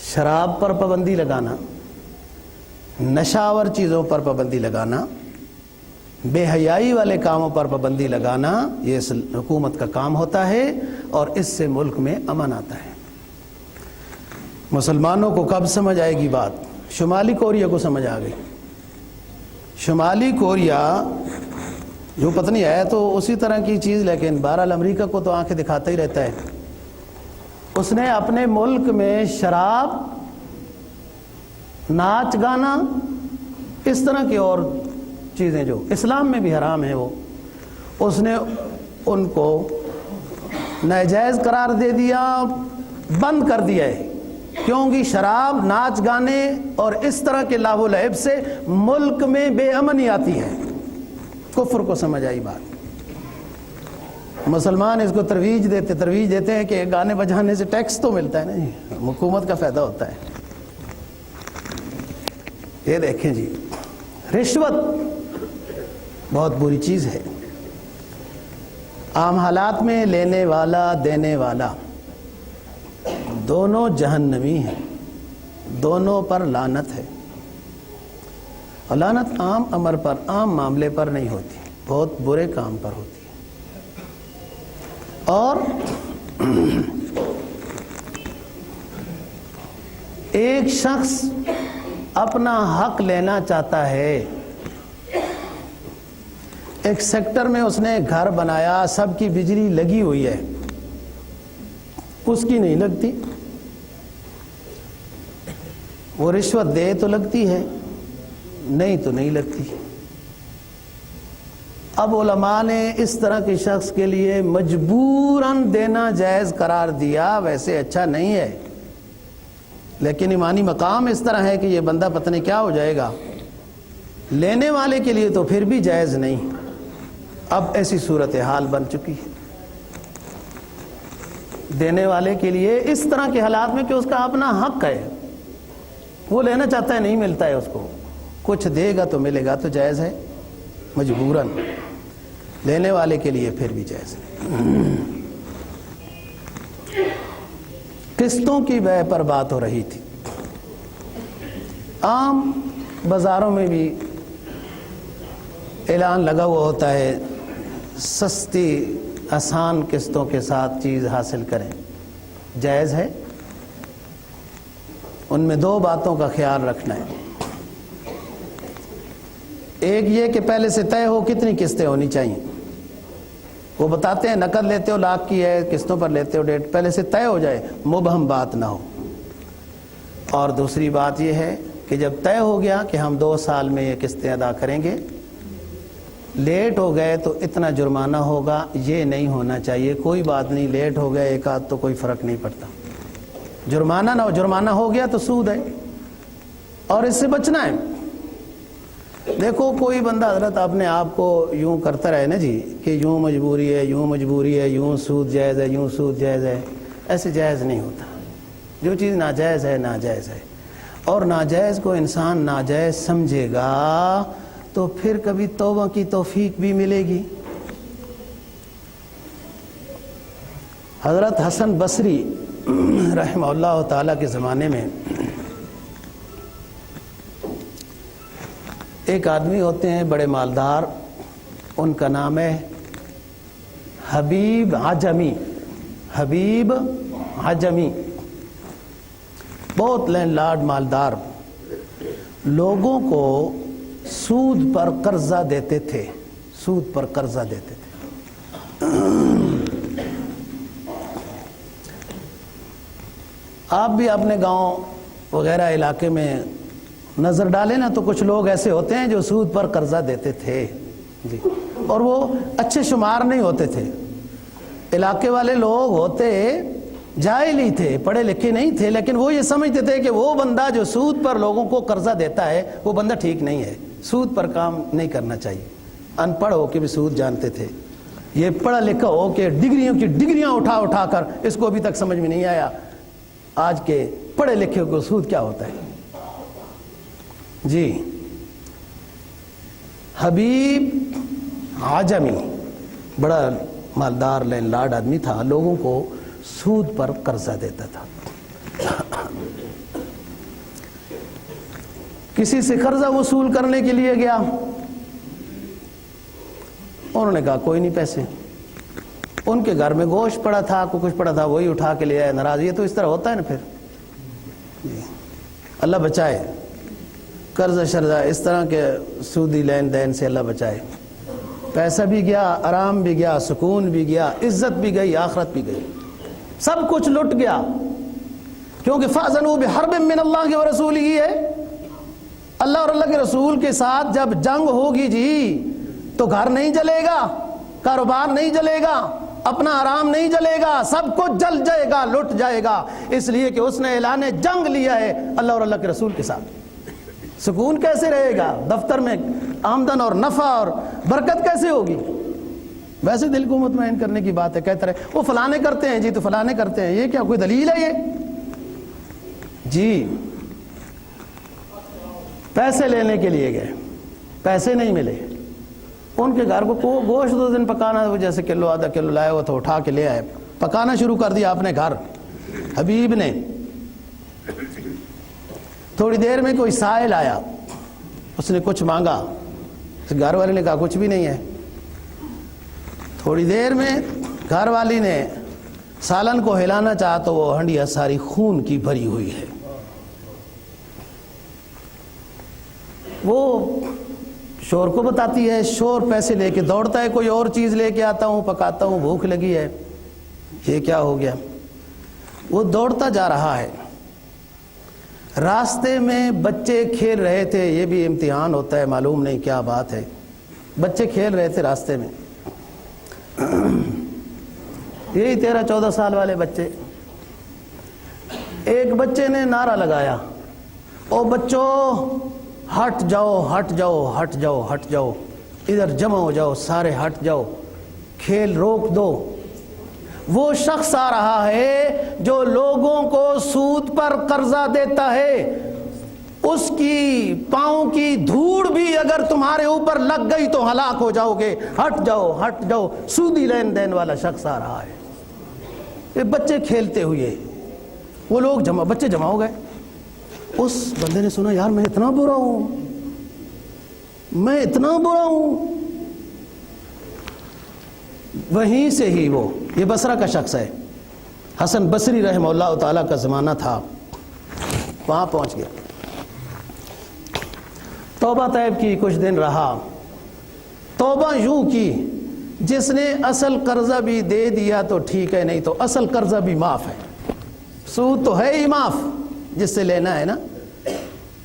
شراب پر پابندی لگانا، نشاور چیزوں پر پابندی لگانا، بے حیائی والے کاموں پر پابندی لگانا، یہ حکومت کا کام ہوتا ہے اور اس سے ملک میں امن آتا ہے. مسلمانوں کو کب سمجھ آئے گی بات؟ شمالی کوریا کو سمجھ آ گئی. شمالی کوریا جو پتہ نہیں ہے تو اسی طرح کی چیز، لیکن بہرحال امریکہ کو تو آنکھیں دکھاتا ہی رہتا ہے. اس نے اپنے ملک میں شراب، ناچ گانا، اس طرح کی اور چیزیں جو اسلام میں بھی حرام ہیں، وہ اس نے ان کو ناجائز قرار دے دیا، بند کر دیا ہے. کیونکہ شراب، ناچ گانے اور اس طرح کے لاو و لعب سے ملک میں بے امنی آتی ہے. کفر کو سمجھ آئی بات. مسلمان اس کو ترویج دیتے ہیں کہ گانے بجانے سے ٹیکس تو ملتا ہے نا جی، حکومت کا فائدہ ہوتا ہے. یہ دیکھیں جی، رشوت بہت بری چیز ہے. عام حالات میں لینے والا دینے والا دونوں جہنمی ہیں، دونوں پر لعنت ہے. اور لعنت عام امر پر، عام معاملے پر نہیں ہوتی، بہت برے کام پر ہوتی ہے. اور ایک شخص اپنا حق لینا چاہتا ہے، ایک سیکٹر میں اس نے گھر بنایا، سب کی بجلی لگی ہوئی ہے، اس کی نہیں لگتی، وہ رشوت دے تو لگتی ہے، نہیں تو نہیں لگتی۔ اب علماء نے اس طرح کے شخص کے لیے مجبوراً دینا جائز قرار دیا، ویسے اچھا نہیں ہے، لیکن ایمانی مقام اس طرح ہے کہ یہ بندہ پتہ نہیں کیا ہو جائے گا، لینے والے کے لیے تو پھر بھی جائز نہیں۔ اب ایسی صورتحال بن چکی ہے دینے والے کے لیے اس طرح کے حالات میں کہ اس کا اپنا حق ہے، وہ لینا چاہتا ہے، نہیں ملتا ہے اس کو، کچھ دے گا تو ملے گا تو جائز ہے، مجبوراً، لینے والے کے لیے پھر بھی جائز ہے۔ قسطوں کی بیع پر بات ہو رہی تھی۔ عام بازاروں میں بھی اعلان لگا ہوا ہوتا ہے، سستی آسان قسطوں کے ساتھ چیز حاصل کریں، جائز ہے۔ ان میں دو باتوں کا خیال رکھنا ہے، ایک یہ کہ پہلے سے طے ہو کتنی قسطیں ہونی چاہیے، وہ بتاتے ہیں نقد لیتے ہو لاکھ کی ہے، قسطوں پر لیتے ہو 1.5، پہلے سے طے ہو جائے، مبہم بات نہ ہو۔ اور دوسری بات یہ ہے کہ جب طے ہو گیا کہ ہم 2 سال میں یہ قسطیں ادا کریں گے، لیٹ ہو گئے تو اتنا جرمانہ ہوگا، یہ نہیں ہونا چاہیے۔ کوئی بات نہیں، لیٹ ہو گئے ایک آدھ تو کوئی فرق نہیں پڑتا، جرمانہ نہ ہو، جرمانہ ہو گیا تو سود ہے، اور اس سے بچنا ہے۔ دیکھو کوئی بندہ حضرت اپنے آپ کو یوں کرتا رہے نا جی کہ یوں مجبوری ہے، یوں مجبوری ہے، یوں سود جائز ہے، یوں سود جائز ہے، ایسے جائز نہیں ہوتا۔ جو چیز ناجائز ہے ناجائز ہے، اور ناجائز کو انسان ناجائز سمجھے گا تو پھر کبھی توبہ کی توفیق بھی ملے گی۔ حضرت حسن بصری رحمہ اللہ تعالیٰ کے زمانے میں ایک آدمی ہوتے ہیں بڑے مالدار، ان کا نام ہے حبیب عجمی۔ حبیب عجمی بہت لینڈ لارڈ مالدار، لوگوں کو سود پر قرضہ دیتے تھے، سود پر قرضہ دیتے تھے۔ آپ بھی اپنے گاؤں وغیرہ علاقے میں نظر ڈالیں نا تو کچھ لوگ ایسے ہوتے ہیں جو سود پر قرضہ دیتے تھے جی، اور وہ اچھے شمار نہیں ہوتے تھے۔ علاقے والے لوگ ہوتے جاہل ہی تھے، پڑھے لکھے نہیں تھے، لیکن وہ یہ سمجھتے تھے کہ وہ بندہ جو سود پر لوگوں کو قرضہ دیتا ہے وہ بندہ ٹھیک نہیں ہے، سود پر کام نہیں کرنا چاہیے۔ ان پڑھ ہو کے بھی سود جانتے تھے، یہ پڑھا لکھا ہو کے ڈگریوں کی ڈگریاں اٹھا کر اس کو ابھی تک سمجھ میں نہیں آیا آج کے پڑھے لکھے کو سود کیا ہوتا ہے جی۔ حبیب عجمی بڑا مالدار لینڈ لارڈ آدمی تھا، لوگوں کو سود پر قرضہ دیتا تھا۔ کسی سے قرضہ وصول کرنے کے لیے گیا، انہوں نے کہا کوئی نہیں پیسے۔ ان کے گھر میں گوشت پڑا تھا، کچھ پڑا تھا، وہی اٹھا کے لے آئے، ناراض۔ یہ تو اس طرح ہوتا ہے نا پھر جی، اللہ بچائے، قرضہ شرضہ اس طرح کے سودی لین دین سے اللہ بچائے۔ پیسہ بھی گیا، آرام بھی گیا، سکون بھی گیا، عزت بھی گئی، آخرت بھی گئی، سب کچھ لٹ گیا، کیونکہ فَأْذَنُوا بِحَرْبٍ مِّنَ اللَّهِ وَرَسُولِهِ ہے۔ اللہ اور اللہ کے رسول کے ساتھ جب جنگ ہوگی جی تو گھر نہیں جلے گا، کاروبار نہیں جلے گا، اپنا آرام نہیں جلے گا، سب کچھ جل جائے گا، لٹ جائے گا، اس لیے کہ اس نے اعلان جنگ لیا ہے اللہ اور اللہ کے رسول کے ساتھ۔ سکون کیسے رہے گا؟ دفتر میں آمدن اور نفع اور برکت کیسے ہوگی؟ ویسے دل کو مطمئن کرنے کی بات ہے، کہتے رہے وہ فلانے کرتے ہیں جی تو فلانے کرتے ہیں، یہ کیا کوئی دلیل ہے یہ جی؟ پیسے لینے کے لیے گئے، پیسے نہیں ملے، ان کے گھر کو گوشت 2 دن پکانا، جیسے کلو آدھا کلو لائے ہوا تو اٹھا کے لے آئے، پکانا شروع کر دیا اپنے گھر حبیب نے۔ تھوڑی دیر میں کوئی سائل آیا، اس نے کچھ مانگا، گھر والے نے کہا کچھ بھی نہیں ہے۔ تھوڑی دیر میں گھر والی نے سالن کو ہلانا چاہا تو وہ ہنڈیا ساری خون کی بھری ہوئی ہے، وہ شور کو بتاتی ہے، شور پیسے لے کے دوڑتا ہے، کوئی اور چیز لے کے آتا ہوں، پکاتا ہوں، بھوک لگی ہے، یہ کیا ہو گیا؟ وہ دوڑتا جا رہا ہے، راستے میں بچے کھیل رہے تھے، یہ بھی امتحان ہوتا ہے، معلوم نہیں کیا بات ہے، بچے کھیل رہے تھے راستے میں، یہی 13-14 سال والے بچے. ایک بچے نے نعرہ لگایا، او بچوں ہٹ جاؤ ہٹ جاؤ ہٹ جاؤ ہٹ جاؤ، ادھر جمع ہو جاؤ، سارے ہٹ جاؤ، کھیل روک دو. وہ شخص آ رہا ہے جو لوگوں کو سود پر قرضہ دیتا ہے، اس کی پاؤں کی دھوڑ بھی اگر تمہارے اوپر لگ گئی تو ہلاک ہو جاؤ گے. ہٹ جاؤ ہٹ جاؤ، سودی لین دین والا شخص آ رہا ہے. یہ بچے کھیلتے ہوئے، وہ لوگ بچے جمع ہو گئے. اس بندے نے سنا، یار میں اتنا برا ہوں، میں اتنا برا ہوں. وہیں سے ہی وہ، یہ بصرہ کا شخص ہے، حسن بصری رحمہ اللہ تعالیٰ کا زمانہ تھا، وہاں پہنچ گیا، توبہ طیب کی، کچھ دن رہا. توبہ یوں کی، جس نے اصل قرضہ بھی دے دیا تو ٹھیک ہے، نہیں تو اصل قرضہ بھی معاف ہے. سود تو ہے ہی معاف جس سے لینا ہے نا،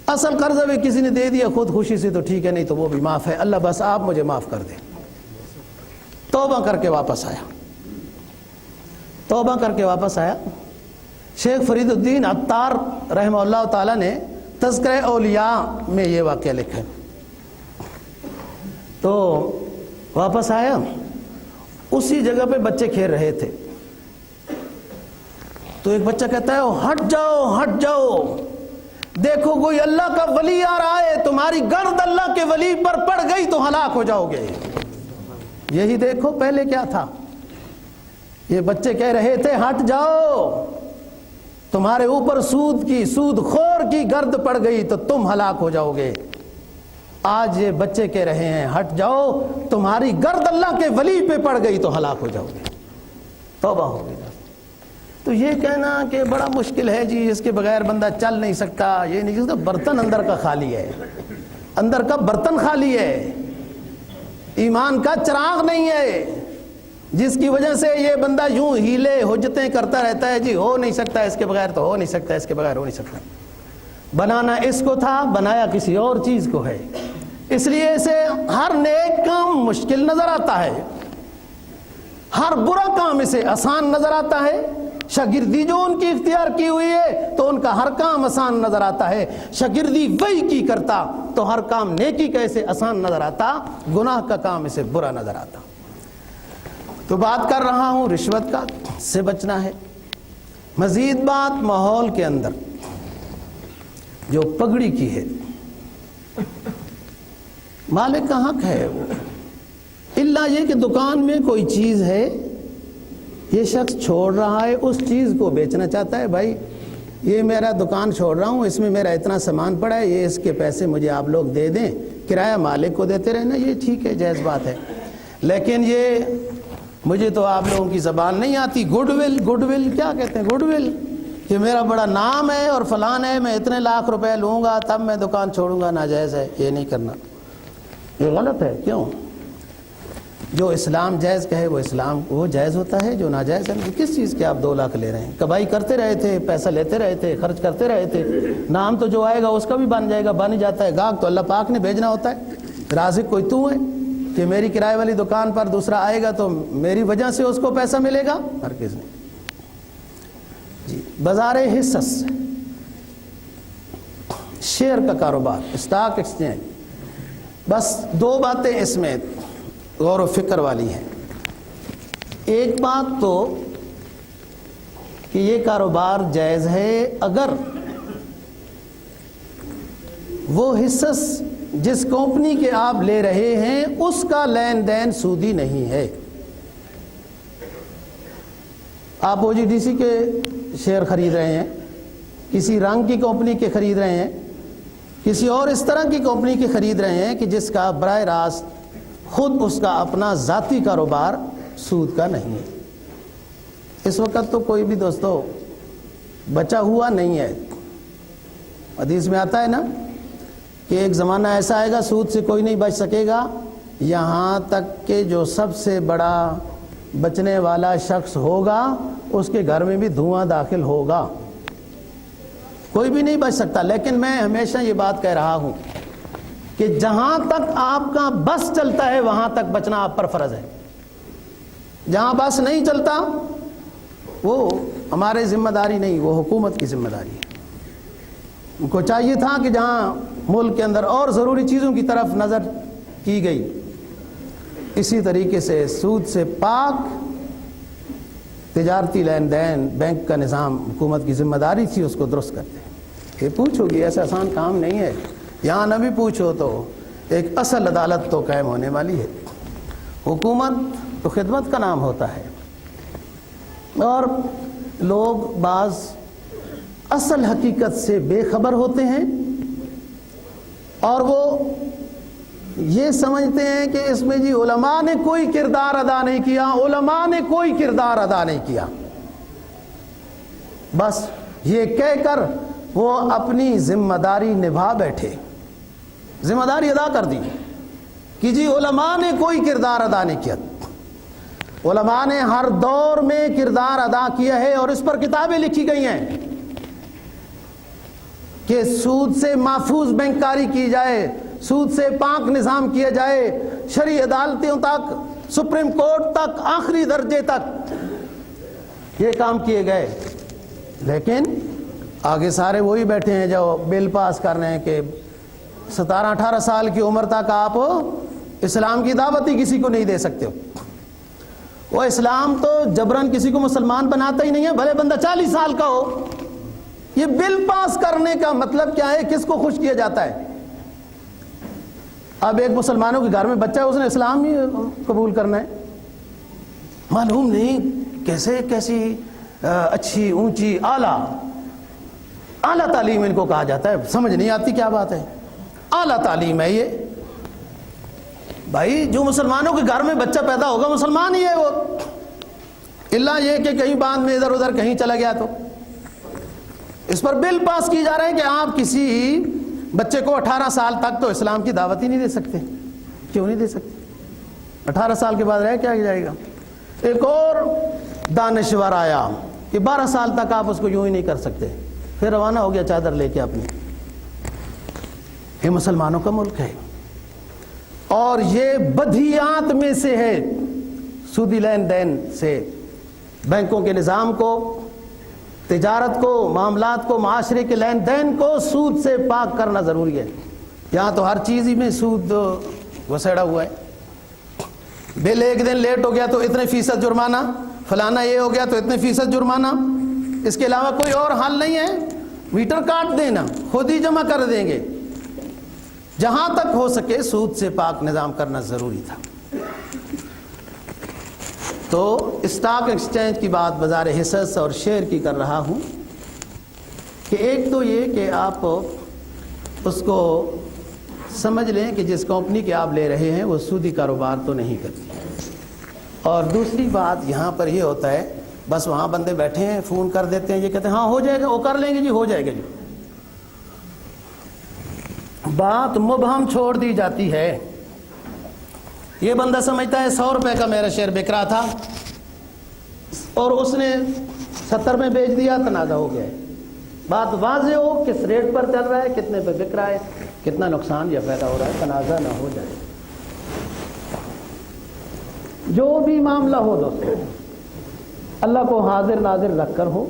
اصل قرضہ بھی کسی نے دے دیا خود خوشی سے تو ٹھیک ہے، نہیں تو وہ بھی معاف ہے. اللہ بس آپ مجھے معاف کر دیں. توبہ کر کے واپس آیا، توبہ کر کے واپس آیا. شیخ فرید الدین عطار رحمہ اللہ تعالیٰ نے تذکرہ اولیاء میں یہ واقعہ لکھا ہے. تو واپس آیا، اسی جگہ پہ بچے کھیل رہے تھے، تو ایک بچہ کہتا ہے ہٹ جاؤ ہٹ جاؤ، دیکھو کوئی اللہ کا ولی آ رہا ہے، تمہاری گرد اللہ کے ولی پر پڑ گئی تو ہلاک ہو جاؤ گے. یہی دیکھو پہلے کیا تھا، یہ بچے کہہ رہے تھے ہٹ جاؤ، تمہارے اوپر سود خور کی گرد پڑ گئی تو تم ہلاک ہو جاؤ گے. آج یہ بچے کہہ رہے ہیں ہٹ جاؤ، تمہاری گرد اللہ کے ولی پہ پڑ گئی تو ہلاک ہو جاؤ گے. توبہ ہو گئی. تو یہ کہنا کہ بڑا مشکل ہے جی، اس کے بغیر بندہ چل نہیں سکتا، یہ نہیں، اس کا برتن اندر کا خالی ہے، اندر کا برتن خالی ہے، ایمان کا چراغ نہیں ہے، جس کی وجہ سے یہ بندہ یوں ہیلے حجتیں کرتا رہتا ہے، جی ہو نہیں سکتا اس کے بغیر، تو ہو نہیں سکتا اس کے بغیر، ہو نہیں سکتا. بنانا اس کو تھا، بنایا کسی اور چیز کو ہے. اس لیے اسے ہر نیک کام مشکل نظر آتا ہے، ہر برا کام اسے آسان نظر آتا ہے. شاگردی جو ان کی اختیار کی ہوئی ہے تو ان کا ہر کام آسان نظر آتا ہے. شاگردی وہی کی کرتا تو ہر کام نیکی کا اسے آسان نظر آتا، گناہ کا کام اسے برا نظر آتا. تو بات کر رہا ہوں رشوت کا، سے بچنا ہے. مزید بات ماحول کے اندر جو پگڑی کی ہے، مالک کا حق ہے وہ، الا یہ کہ دکان میں کوئی چیز ہے، یہ شخص چھوڑ رہا ہے، اس چیز کو بیچنا چاہتا ہے، بھائی یہ میرا دکان چھوڑ رہا ہوں، اس میں میرا اتنا سامان پڑا ہے، یہ اس کے پیسے مجھے آپ لوگ دے دیں، کرایہ مالک کو دیتے رہنا، یہ ٹھیک ہے، جائز بات ہے. لیکن یہ مجھے تو آپ لوگوں کی زبان نہیں آتی، گڈ ول کیا کہتے ہیں، گڈ ول، کہ میرا بڑا نام ہے اور فلان ہے، میں اتنے لاکھ روپے لوں گا تب میں دکان چھوڑوں گا، ناجائز ہے، یہ نہیں کرنا، یہ غلط ہے. کیوں؟ جو اسلام جائز کہے وہ اسلام وہ جائز ہوتا ہے، جو ناجائز ہے. کس چیز کے آپ 2 لاکھ لے رہے ہیں؟ کمائی کرتے رہے تھے، پیسہ لیتے رہے تھے، خرچ کرتے رہے تھے، نام تو جو آئے گا اس کا بھی بن جائے گا، بن ہی جاتا ہے. گاہک تو اللہ پاک نے بھیجنا ہوتا ہے. رازق کوئی تو ہے کہ میری کرائے والی دکان پر دوسرا آئے گا تو میری وجہ سے اس کو پیسہ ملے گا؟ ہرگز نہیں. جی، بازار حصص، شیئر کا کاروبار، اسٹاک ایکسچینج، بس 2 باتیں اس میں غور و فکر والی ہیں. ایک بات تو کہ یہ کاروبار جائز ہے اگر وہ حصص جس کمپنی کے آپ لے رہے ہیں اس کا لین دین سودی نہیں ہے. آپ او جی ڈی سی کے شیئر خرید رہے ہیں، کسی رنگ کی کمپنی کے خرید رہے ہیں، کسی اور اس طرح کی کمپنی کے خرید رہے ہیں کہ جس کا براہ راست خود اس کا اپنا ذاتی کاروبار سود کا نہیں ہے. اس وقت تو کوئی بھی دوستو بچا ہوا نہیں ہے. حدیث میں آتا ہے نا کہ کہ ایک زمانہ ایسا آئے گا سود سے کوئی نہیں بچ سکے گا، یہاں تک کہ جو سب سے بڑا بچنے والا شخص ہوگا اس کے گھر میں بھی دھواں داخل ہوگا، کوئی بھی نہیں بچ سکتا۔ لیکن میں ہمیشہ یہ بات کہہ رہا ہوں کہ جہاں تک آپ کا بس چلتا ہے وہاں تک بچنا آپ پر فرض ہے، جہاں بس نہیں چلتا وہ ہمارے ذمہ داری نہیں، وہ حکومت کی ذمہ داری ہے۔ ان کو چاہیے تھا کہ جہاں ملک کے اندر اور ضروری چیزوں کی طرف نظر کی گئی، اسی طریقے سے سود سے پاک تجارتی لین دین، بینک کا نظام حکومت کی ذمہ داری تھی اس کو درست کرتے۔ یہ پوچھو گی، ایسا آسان کام نہیں ہے، یہاں نہ بھی پوچھو تو ایک اصل عدالت تو قائم ہونے والی ہے۔ حکومت تو خدمت کا نام ہوتا ہے، اور لوگ بعض اصل حقیقت سے بے خبر ہوتے ہیں اور وہ یہ سمجھتے ہیں کہ اس میں جی علماء نے کوئی کردار ادا نہیں کیا، علماء نے کوئی کردار ادا نہیں کیا، بس یہ کہہ کر وہ اپنی ذمہ داری نبھا بیٹھے، ذمہ داری ادا کر دی کہ جی علماء نے کوئی کردار ادا نہیں کیا۔ علماء نے ہر دور میں کردار ادا کیا ہے اور اس پر کتابیں لکھی گئی ہیں کہ سود سے محفوظ بینک کاری کی جائے، سود سے پاک نظام کیا جائے، شرعی عدالتوں تک، سپریم کورٹ تک، آخری درجے تک یہ کام کیے گئے۔ لیکن آگے سارے وہی بیٹھے ہیں جو بل پاس کر رہے ہیں کہ 17-18 سال کی عمر تک آپ اسلام کی دعوت ہی کسی کو نہیں دے سکتے ہو۔ وہ اسلام تو جبرن کسی کو مسلمان بناتا ہی نہیں ہے، بھلے بندہ 40 سال کا ہو۔ یہ بل پاس کرنے کا مطلب کیا ہے؟ کس کو خوش کیا جاتا ہے؟ اب ایک مسلمانوں کے گھر میں بچہ ہے، اس نے اسلام ہی قبول کرنا ہے، معلوم نہیں کیسی اچھی اونچی اعلیٰ تعلیم ان کو کہا جاتا ہے، سمجھ نہیں آتی کیا بات ہے، اعلیٰ تعلیم ہے یہ۔ بھائی جو مسلمانوں کے گھر میں بچہ پیدا ہوگا مسلمان ہی ہے وہ، الا یہ کہ کہیں بعد میں ادھر ادھر کہیں چلا گیا تو۔ اس پر بل پاس کی جا رہے ہیں کہ آپ کسی بچے کو 18 سال تک تو اسلام کی دعوت ہی نہیں دے سکتے۔ کیوں نہیں دے سکتے؟ 18 سال کے بعد رہ کیا جائے گا؟ ایک اور دانشور آیا کہ 12 سال تک آپ اس کو یوں ہی نہیں کر سکتے، پھر روانہ ہو گیا چادر لے کے اپنی۔ یہ مسلمانوں کا ملک ہے اور یہ بدیہیات میں سے ہے، سودی لین دین سے بینکوں کے نظام کو، تجارت کو، معاملات کو، معاشرے کے لین دین کو سود سے پاک کرنا ضروری ہے۔ یہاں تو ہر چیز ہی میں سود گھسیڑا ہوا ہے۔ بل ایک دن لیٹ ہو گیا تو اتنے فیصد جرمانہ، فلانا یہ ہو گیا تو اتنے فیصد جرمانہ، اس کے علاوہ کوئی اور حل نہیں ہے۔ میٹر کاٹ دینا، خود ہی جمع کر دیں گے۔ جہاں تک ہو سکے سود سے پاک نظام کرنا ضروری تھا۔ تو اسٹاک ایکسچینج کی بات بازار حصص اور شیئر کی کر رہا ہوں کہ ایک تو یہ کہ آپ اس کو سمجھ لیں کہ جس کمپنی کے آپ لے رہے ہیں وہ سودی کاروبار تو نہیں کرتی، اور دوسری بات یہاں پر یہ ہوتا ہے بس وہاں بندے بیٹھے ہیں، فون کر دیتے ہیں، یہ کہتے ہیں ہاں ہو جائے گا، وہ کر لیں گے جی، ہو جائے گا جی۔ بات مبہم چھوڑ دی جاتی ہے۔ یہ بندہ سمجھتا ہے 100 روپے کا میرا شیئر بک رہا تھا اور اس نے 70 میں بیچ دیا، تنازع ہو گیا ہے۔ بات واضح ہو کس ریٹ پر چل رہا ہے، کتنے پہ بک رہا ہے، کتنا نقصان یا فائدہ ہو رہا ہے، تنازع نہ ہو جائے۔ جو بھی معاملہ ہو دوستو، اللہ کو حاضر ناظر رکھ کر ہو۔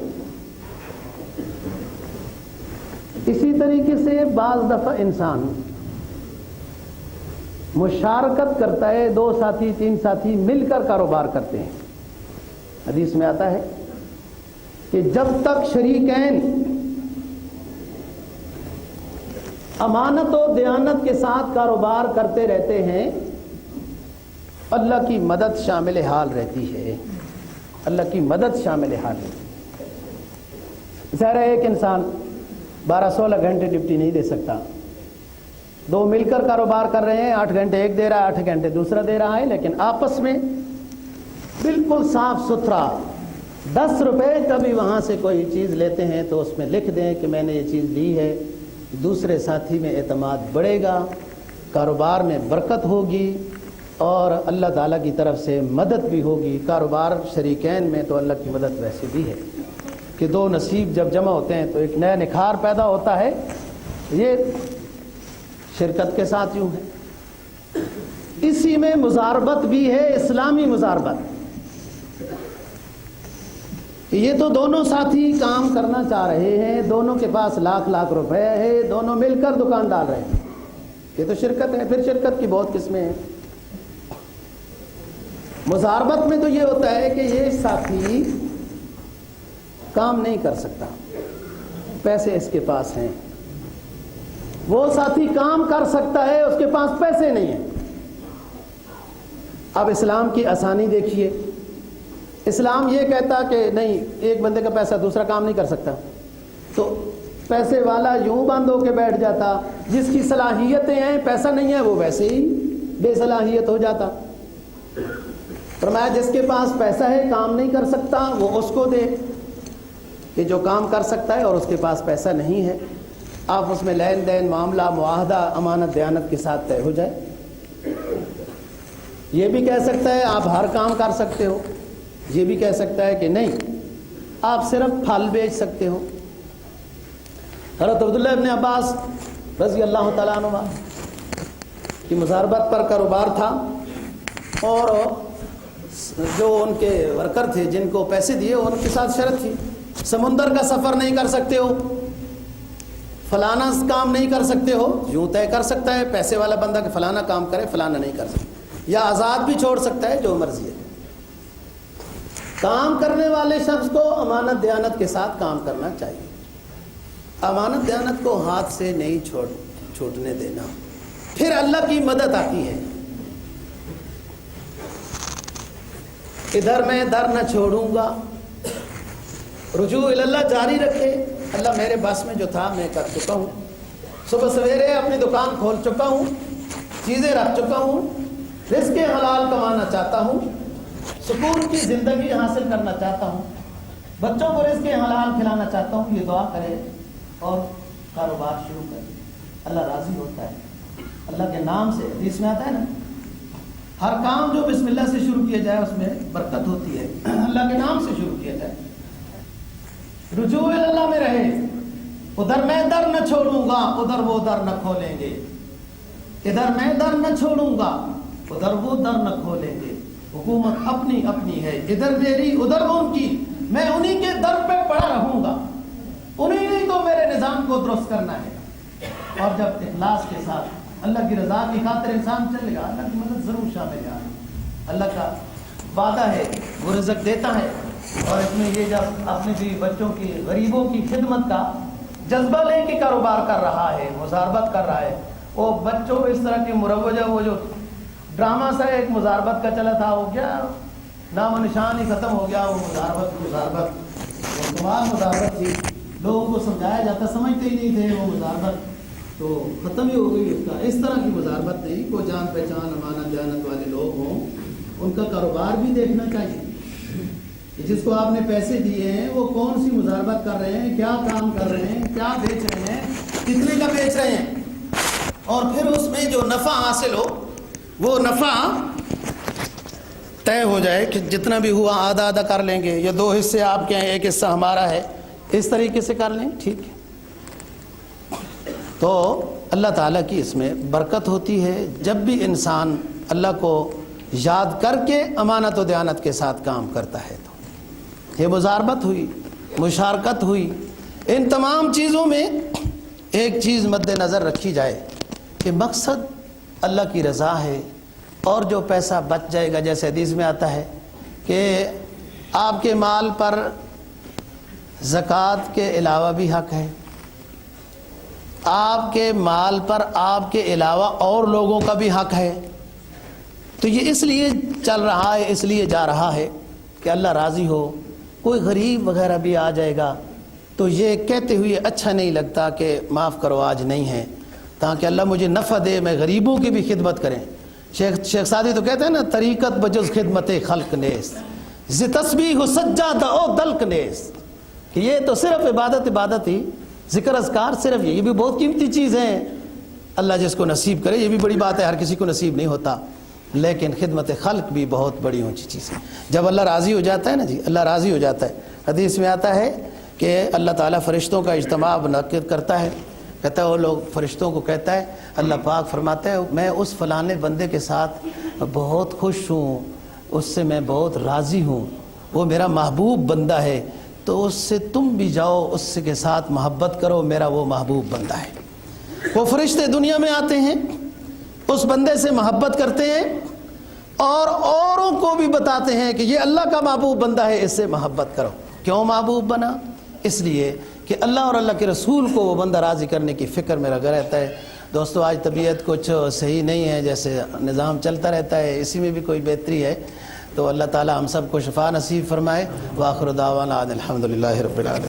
اسی طریقے سے بعض دفعہ انسان مشارکت کرتا ہے، 2 ساتھی 3 ساتھی مل کر کاروبار کرتے ہیں۔ حدیث میں آتا ہے کہ جب تک شریکین امانت و دیانت کے ساتھ کاروبار کرتے رہتے ہیں اللہ کی مدد شامل حال رہتی ہے، اللہ کی مدد شامل حال رہتی ہے۔ ظاہر ہے ایک انسان 12-16 گھنٹے ڈیوٹی نہیں دے سکتا، 2 مل کر کاروبار کر رہے ہیں، 8 گھنٹے ایک دے رہا ہے، 8 گھنٹے دوسرا دے رہا ہے، لیکن آپس میں بالکل صاف ستھرا 10 روپے کبھی وہاں سے کوئی چیز لیتے ہیں تو اس میں لکھ دیں کہ میں نے یہ چیز لی ہے، دوسرے ساتھی میں اعتماد بڑھے گا، کاروبار میں برکت ہوگی اور اللہ تعالیٰ کی طرف سے مدد بھی ہوگی۔ کاروبار شریکین میں تو اللہ کی مدد ویسے بھی ہے کہ دو نصیب جب جمع ہوتے ہیں تو ایک نیا نکھار پیدا ہوتا ہے۔ یہ شرکت کے ساتھ یوں ہے۔ اسی میں مزاربت بھی ہے، اسلامی مزاربت۔ یہ تو دونوں ساتھی کام کرنا چاہ رہے ہیں، دونوں کے پاس لاکھ لاکھ روپے ہے، دونوں مل کر دکان ڈال رہے ہیں، یہ تو شرکت ہے۔ پھر شرکت کی بہت قسمیں ہیں۔ مزاربت میں تو یہ ہوتا ہے کہ یہ ساتھی کام نہیں کر سکتا، پیسے اس کے پاس ہیں، وہ ساتھی کام کر سکتا ہے، اس کے پاس پیسے نہیں ہیں۔ اب اسلام کی آسانی دیکھیے، اسلام یہ کہتا کہ نہیں، ایک بندے کا پیسہ دوسرا کام نہیں کر سکتا، تو پیسے والا یوں بند ہو کے بیٹھ جاتا، جس کی صلاحیتیں ہیں پیسہ نہیں ہے وہ ویسے ہی بے صلاحیت ہو جاتا۔ فرمایا جس کے پاس پیسہ ہے کام نہیں کر سکتا وہ اس کو دے، کہ جو کام کر سکتا ہے اور اس کے پاس پیسہ نہیں ہے، آپ اس میں لین دین معاملہ معاہدہ امانت دیانت کے ساتھ طے ہو جائے۔ یہ بھی کہہ سکتا ہے آپ ہر کام کر سکتے ہو، یہ بھی کہہ سکتا ہے کہ نہیں آپ صرف پھل بیچ سکتے ہو۔ حضرت عبداللہ ابن عباس رضی اللہ تعالیٰ عنہ کی مزاربت پر کاروبار تھا، اور جو ان کے ورکر تھے جن کو پیسے دیے ان کے ساتھ شرط تھی، سمندر کا سفر نہیں کر سکتے ہو، فلانا کام نہیں کر سکتے ہو، یوں طے کر سکتا ہے پیسے والا بندہ کہ فلانا کام کرے، فلانا نہیں کر سکتا، یا آزاد بھی چھوڑ سکتا ہے، جو مرضی ہے۔ کام کرنے والے شخص کو امانت دیانت کے ساتھ کام کرنا چاہیے، امانت دیانت کو ہاتھ سے نہیں چھوٹنے دینا، پھر اللہ کی مدد آتی ہے۔ ادھر میں در نہ چھوڑوں گا، رجوع اللہ جاری رکھے، اللہ میرے بس میں جو تھا میں کر چکا ہوں، صبح سویرے اپنی دکان کھول چکا ہوں، چیزیں رکھ چکا ہوں، رزق حلال کمانا چاہتا ہوں، سکون کی زندگی حاصل کرنا چاہتا ہوں، بچوں کو رزق حلال کھلانا چاہتا ہوں، یہ دعا کرے اور کاروبار شروع کرے، اللہ راضی ہوتا ہے۔ اللہ کے نام سے، حدیث میں آتا ہے نا، ہر کام جو بسم اللہ سے شروع کیا جائے اس میں برکت ہوتی ہے، اللہ کے نام سے شروع کیا جائے، رجوع اللہ میں رہے، ادھر میں در نہ چھوڑوں گا ادھر وہ در نہ کھولیں گے، ادھر میں در نہ چھوڑوں گا ادھر وہ در نہ کھولیں گے، حکومت اپنی اپنی ہے، ادھر میری ادھر وہ ان کی، میں انہی کے در پہ پڑا رہوں گا، انہی نے تو میرے نظام کو درست کرنا ہے۔ اور جب اخلاص کے ساتھ اللہ کی رضا کی خاطر انسان چلے گا، اللہ کی مدد ضرور شامل ہے۔ اللہ کا وعدہ ہے، وہ رزق دیتا ہے، اور اس میں یہ جب اپنے بھی بچوں کی غریبوں کی خدمت کا جذبہ لے کے کاروبار کر رہا ہے، مزاربت کر رہا ہے، وہ بچوں اس طرح کے مروجہ، وہ جو ڈرامہ سا ایک مزاربت کا چلا تھا، وہ کیا نام و نشان ہی ختم ہو گیا، وہ مزاربت مزاربت تھی، لوگوں کو سمجھایا جاتا سمجھتے ہی نہیں تھے، وہ مزاربت تو ختم ہی ہو گئی اس کا۔ اس طرح کی مزاربت نہیں، کوئی جان پہچان امانت دیانت والے لوگ ہوں، ان کا کاروبار بھی دیکھنا چاہیے، جس کو آپ نے پیسے دیے ہیں وہ کون سی مزاربت کر رہے ہیں، کیا کام کر رہے ہیں، کیا بیچ رہے ہیں، کتنے کا بیچ رہے ہیں، اور پھر اس میں جو نفع حاصل ہو وہ نفع طے ہو جائے کہ جتنا بھی ہوا آدھا آدھا کر لیں گے، یا 2 حصے آپ کے ہیں ایک حصہ ہمارا ہے، اس طریقے سے کر لیں، ٹھیک ہے۔ تو اللہ تعالیٰ کی اس میں برکت ہوتی ہے جب بھی انسان اللہ کو یاد کر کے امانت و دیانت کے ساتھ کام کرتا ہے۔ تو یہ مزاربت ہوئی، مشارکت ہوئی، ان تمام چیزوں میں ایک چیز مد نظر رکھی جائے کہ مقصد اللہ کی رضا ہے، اور جو پیسہ بچ جائے گا، جیسے حدیث میں آتا ہے کہ آپ کے مال پر زکوٰۃ کے علاوہ بھی حق ہے، آپ کے مال پر آپ کے علاوہ اور لوگوں کا بھی حق ہے، تو یہ اس لیے چل رہا ہے، اس لیے جا رہا ہے کہ اللہ راضی ہو۔ کوئی غریب وغیرہ بھی آ جائے گا تو یہ کہتے ہوئے اچھا نہیں لگتا کہ معاف کرو آج نہیں ہے، تاکہ اللہ مجھے نفع دے، میں غریبوں کی بھی خدمت کریں۔ شیخ سعدی تو کہتے ہیں نا، طریقت بجز خدمت خلق نیست، ز تسبیح و سجادہ او دلق نیست، کہ یہ تو صرف عبادت ہی ذکر اذکار صرف یہ بھی بہت قیمتی چیز ہے، اللہ جس کو نصیب کرے، یہ بھی بڑی بات ہے، ہر کسی کو نصیب نہیں ہوتا، لیکن خدمت خلق بھی بہت بڑی اونچی چیز ہے۔ جب اللہ راضی ہو جاتا ہے نا جی، اللہ راضی ہو جاتا ہے، حدیث میں آتا ہے کہ اللہ تعالیٰ فرشتوں کا اجتماع منعقد کرتا ہے، کہتا ہے وہ لوگ فرشتوں کو کہتا ہے، اللہ پاک فرماتا ہے میں اس فلانے بندے کے ساتھ بہت خوش ہوں، اس سے میں بہت راضی ہوں، وہ میرا محبوب بندہ ہے، تو اس سے تم بھی جاؤ، اس کے ساتھ محبت کرو، میرا وہ محبوب بندہ ہے۔ وہ فرشتے دنیا میں آتے ہیں، اس بندے سے محبت کرتے ہیں اور اوروں کو بھی بتاتے ہیں کہ یہ اللہ کا محبوب بندہ ہے، اس سے محبت کرو۔ کیوں محبوب بنا؟ اس لیے کہ اللہ اور اللہ کے رسول کو وہ بندہ راضی کرنے کی فکر میں لگا رہتا ہے۔ دوستو آج طبیعت کچھ صحیح نہیں ہے، جیسے نظام چلتا رہتا ہے، اسی میں بھی کوئی بہتری ہے، تو اللہ تعالی ہم سب کو شفا نصیب فرمائے۔ وآخر دعوانا ان الحمدللہ رب العالمین۔